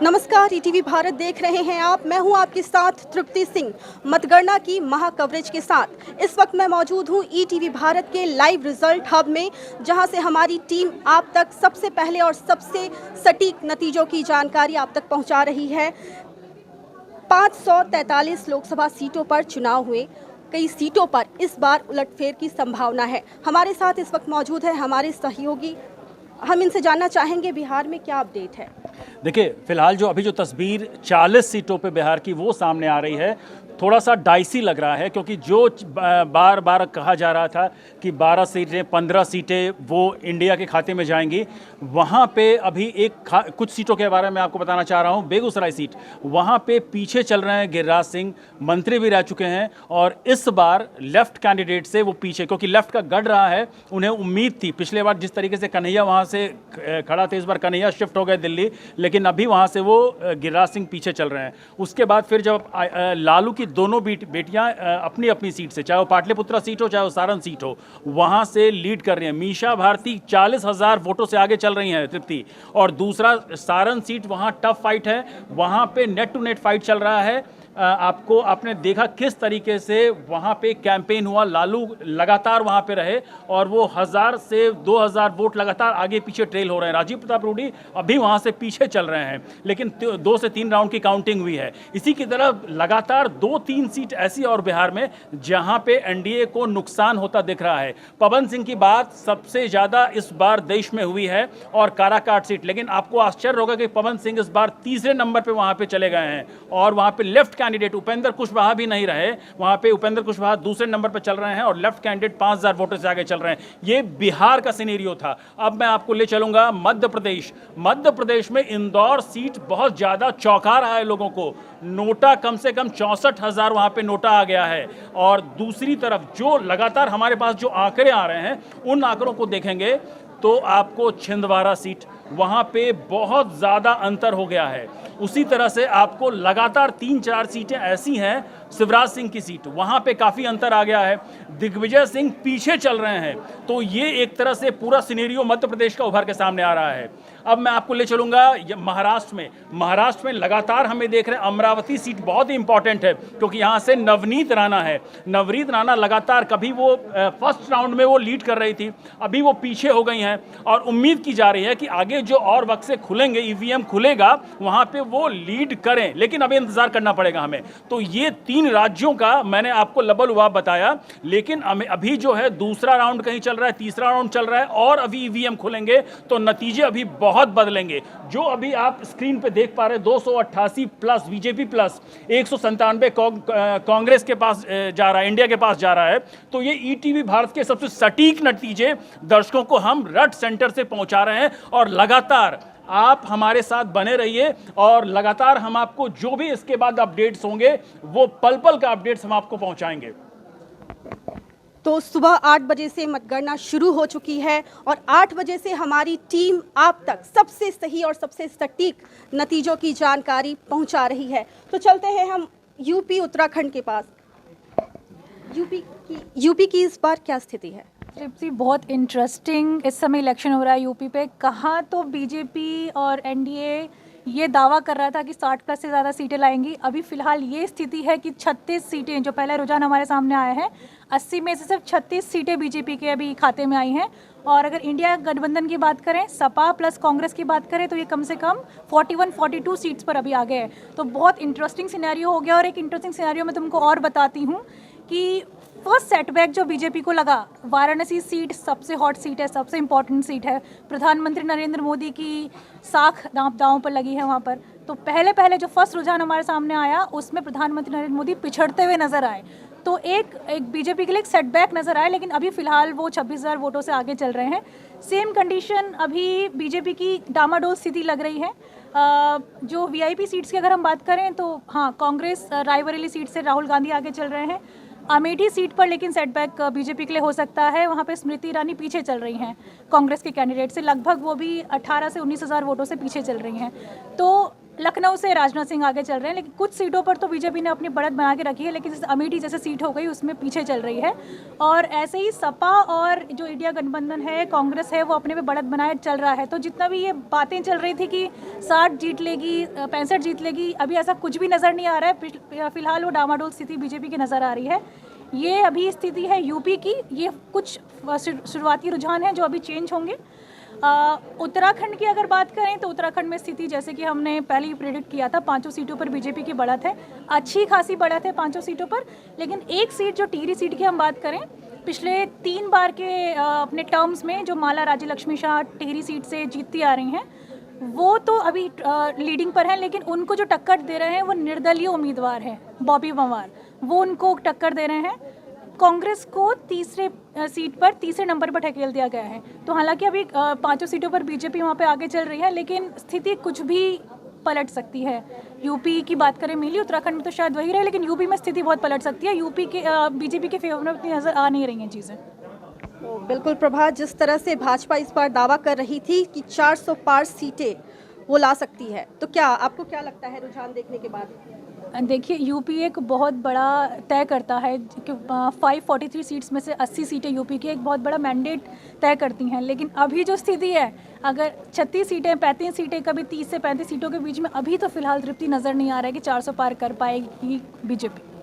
नमस्कार, ईटीवी भारत देख रहे हैं आप। मैं हूं आपके साथ तृप्ति सिंह, मतगणना की महा कवरेज के साथ। इस वक्त मैं मौजूद हूं ईटीवी भारत के लाइव रिजल्ट हब में, जहां से हमारी टीम आप तक सबसे पहले और सबसे सटीक नतीजों की जानकारी आप तक पहुंचा रही है। 543 लोकसभा सीटों पर चुनाव हुए। कई सीटों पर इस बार उलटफेर की संभावना है। हमारे साथ इस वक्त मौजूद है हमारे सहयोगी। हम इनसे जानना चाहेंगे बिहार में क्या अपडेट है। देखिए, फिलहाल जो तस्वीर 40 सीटों पे बिहार की वो सामने आ रही है, थोड़ा सा डाइसी लग रहा है, क्योंकि जो बार बार कहा जा रहा था कि 12 सीटें 15 सीटें वो इंडिया के खाते में जाएंगी, वहाँ पे अभी कुछ सीटों के बारे में आपको बताना चाह रहा हूँ। बेगूसराय सीट, वहाँ पे पीछे चल रहे हैं गिरिराज सिंह, मंत्री भी रह चुके हैं, और इस बार लेफ्ट कैंडिडेट से वो पीछे, क्योंकि लेफ्ट का गढ़ रहा है। उन्हें उम्मीद थी, पिछले बार जिस तरीके से कन्हैया वहाँ से खड़ा थे, इस बार कन्हैया शिफ्ट हो गए दिल्ली, लेकिन अभी वहाँ से वो गिरिराज सिंह पीछे चल रहे हैं। उसके बाद फिर जब लालू की दोनों बेटियां अपनी अपनी सीट से, चाहे वो पाटलिपुत्रा सीट हो चाहे वो सारण सीट हो, वहां से लीड कर रही हैं। मीशा भारती 40,000 वोटों से आगे चल रही हैं तृप्ति। और दूसरा सारण सीट, वहां टफ फाइट है, वहां पे नेट टू नेट फाइट चल रहा है। आपने देखा किस तरीके से वहाँ पे कैंपेन हुआ। लालू लगातार वहाँ पे रहे और वो 1000 से 2000 वोट लगातार आगे पीछे ट्रेल हो रहे हैं। राजीव प्रताप रूडी अभी वहाँ से पीछे चल रहे हैं, लेकिन 2 से 3 राउंड की काउंटिंग हुई है। इसी की तरह लगातार 2-3 सीट ऐसी और बिहार में जहाँ पे एनडीए को नुकसान होता दिख रहा है। पवन सिंह की बात सबसे ज़्यादा इस बार देश में हुई है, और काराकाट सीट, लेकिन आपको आश्चर्य होगा कि पवन सिंह इस बार तीसरे नंबर पर वहाँ पे चले गए हैं, और वहाँ पे लेफ्ट कैंडिडेट उपेंद्र कुशवाहा भी नहीं रहे। वहां पे उपेंद्र कुशवाहा दूसरे नंबर पर चल रहे हैं, और लेफ्ट कैंडिडेट 5000 वोटों से आगे चल रहे हैं। ये बिहार का सिनेरियो था। अब मैं आपको ले चलूंगा मध्य प्रदेश। मध्य प्रदेश में इंदौर सीट बहुत ज्यादा चौंका रहा है लोगों को। नोटा कम से कम 64,000 वहां पे नोटा आ गया है। और दूसरी तरफ जो लगातार हमारे पास जो आंकड़े आ रहे हैं, उन आंकड़ों को देखेंगे तो आपको छिंदवाड़ा सीट, वहां पे बहुत ज्यादा अंतर हो गया है। उसी तरह से आपको लगातार 3-4 सीटें ऐसी हैं, शिवराज सिंह की सीट, वहां पे काफी अंतर आ गया है। दिग्विजय सिंह पीछे चल रहे हैं। तो ये एक तरह से पूरा सिनेरियो मध्य प्रदेश का उभर के सामने आ रहा है। अब मैं आपको ले चलूंगा महाराष्ट्र में लगातार हमें देख रहे हैं। अमरावती सीट बहुत ही इंपॉर्टेंट है, क्योंकि यहां से नवनीत राणा है। नवनीत राणा लगातार, कभी वो फर्स्ट राउंड में वो लीड कर रही थी, अभी वो पीछे हो गई हैं, और उम्मीद की जा रही है कि आगे जो और वक्त से खुलेंगे, ईवीएम खुलेगा, वहां पे वो लीड करें, लेकिन अभी इंतजार करना पड़ेगा हमें। तो ये 3 राज्यों का मैंने आपको लबल-लुआब बताया, लेकिन अभी जो है दूसरा राउंड कहीं चल रहा है, तीसरा राउंड चल रहा है, और अभी ईवीएम खुलेंगे तो नतीजे अभी बहुत बदलेंगे। जो अभी आप स्क्रीन पे देख पा रहे हैं, 288 प्लस बीजेपी प्लस 197 कांग्रेस के पास जा रहा है, इंडिया के पास जा रहा है। तो ये ईटीवी भारत के सबसे सटीक नतीजे दर्शकों को हम रट सेंटर से पहुंचा रहे हैं, और लगातार आप हमारे साथ बने रहिए, और लगातार हम आपको जो भी इसके बाद अपडेट्स होंगे, वो पल पल का अपडेट्स हम आपको पहुंचाएंगे। तो सुबह 8 बजे से मतगणना शुरू हो चुकी है, और 8 बजे से हमारी टीम आप तक सबसे सही और सबसे सटीक नतीजों की जानकारी पहुंचा रही है। तो चलते हैं हम यूपी उत्तराखंड के पास। यूपी की इस बार क्या स्थिति है? तृप्ति, बहुत इंटरेस्टिंग इस समय इलेक्शन हो रहा है यूपी पे। कहाँ तो बीजेपी और एनडीए ये दावा कर रहा था कि 60 प्लस से ज़्यादा सीटें लाएंगी। अभी फिलहाल ये स्थिति है कि 36 सीटें, जो पहला रुझान हमारे सामने आया है, 80 में से सिर्फ 36 सीटें बीजेपी के अभी खाते में आई हैं। और अगर इंडिया गठबंधन की बात करें, सपा प्लस कांग्रेस की बात करें, तो ये कम से कम 41-42 सीट्स पर अभी आ गए हैं। तो बहुत इंटरेस्टिंग सिनेरियो हो गया। और एक इंटरेस्टिंग सिनेरियो मैं तुमको और बताती हूँ कि फर्स्ट सेटबैक जो बीजेपी को लगा, वाराणसी सीट सबसे हॉट सीट है, सबसे इंपॉर्टेंट सीट है। प्रधानमंत्री नरेंद्र मोदी की साख दांव पर लगी है वहाँ पर। तो पहले जो फर्स्ट रुझान हमारे सामने आया, उसमें प्रधानमंत्री नरेंद्र मोदी पिछड़ते हुए नजर आए। तो एक बीजेपी के लिए एक सेटबैक नजर आया, लेकिन अभी फिलहाल वो 26,000 वोटों से आगे चल रहे हैं। सेम कंडीशन अभी बीजेपी की डामाडोल स्थिति लग रही है। जो वीआईपी सीट्स की अगर हम बात करें, तो हाँ, कांग्रेस रायबरेली सीट से राहुल गांधी आगे चल रहे हैं। अमेठी सीट पर लेकिन सेटबैक बीजेपी के लिए हो सकता है। वहाँ पे स्मृति ईरानी पीछे चल रही हैं कांग्रेस के कैंडिडेट से, लगभग वो भी 18 से 19,000 वोटों से पीछे चल रही हैं। तो लखनऊ से राजनाथ सिंह आगे चल रहे हैं, लेकिन कुछ सीटों पर तो बीजेपी ने अपनी बढ़त बना के रखी है, लेकिन जैसे अमेठी जैसे सीट हो गई उसमें पीछे चल रही है। और ऐसे ही सपा और जो इंडिया गठबंधन है, कांग्रेस है, वो अपने में बढ़त बनाए चल रहा है। तो जितना भी ये बातें चल रही थी कि 60 जीत लेगी, 65 जीत लेगी, अभी ऐसा कुछ भी नज़र नहीं आ रहा है। फिलहाल वो डामाडोल स्थिति बीजेपी की नज़र आ रही है। ये अभी स्थिति है यूपी की। ये कुछ शुरुआती रुझान हैं जो अभी चेंज होंगे। उत्तराखंड की अगर बात करें तो उत्तराखंड में स्थिति जैसे कि हमने पहले ही प्रेडिक्ट किया था, 5 सीटों पर बीजेपी की बढ़त है, अच्छी खासी बढ़त है 5 सीटों पर। लेकिन एक सीट जो टिहरी सीट की हम बात करें, पिछले 3 बार के अपने टर्म्स में जो माला राज्य लक्ष्मी शाह टिहरी सीट से जीतती आ रही हैं, वो तो अभी लीडिंग पर हैं, लेकिन उनको जो टक्कर दे रहे हैं वो निर्दलीय उम्मीदवार हैं, बॉबी पंवार, वो उनको टक्कर दे रहे हैं। कांग्रेस को तीसरे सीट पर, तीसरे नंबर पर ढकेल दिया गया है। तो हालांकि अभी 5 सीटों पर बीजेपी वहाँ पे आगे चल रही है, लेकिन स्थिति कुछ भी पलट सकती है। यूपी की बात करें मेनली, उत्तराखंड में तो शायद वही रहे, लेकिन यूपी में स्थिति बहुत पलट सकती है। यूपी के बीजेपी के फेवर में उतनी नज़र आ नहीं रही हैं चीज़ें। तो बिल्कुल प्रभा, जिस तरह से भाजपा इस बार दावा कर रही थी कि 400 पार सीटें वो ला सकती है, तो क्या आपको क्या लगता है रुझान देखने के बाद? देखिए, यूपी एक बहुत बड़ा तय करता है कि 543 सीट्स में से 80 सीटें यूपी की एक बहुत बड़ा मैंडेट तय करती हैं। लेकिन अभी जो स्थिति है, अगर 36 सीटें, 35 सीटें, कभी 30 से 35 सीटों के बीच में, अभी तो फिलहाल तृप्ति नज़र नहीं आ रहा है कि 400 पार कर पाएगी बीजेपी।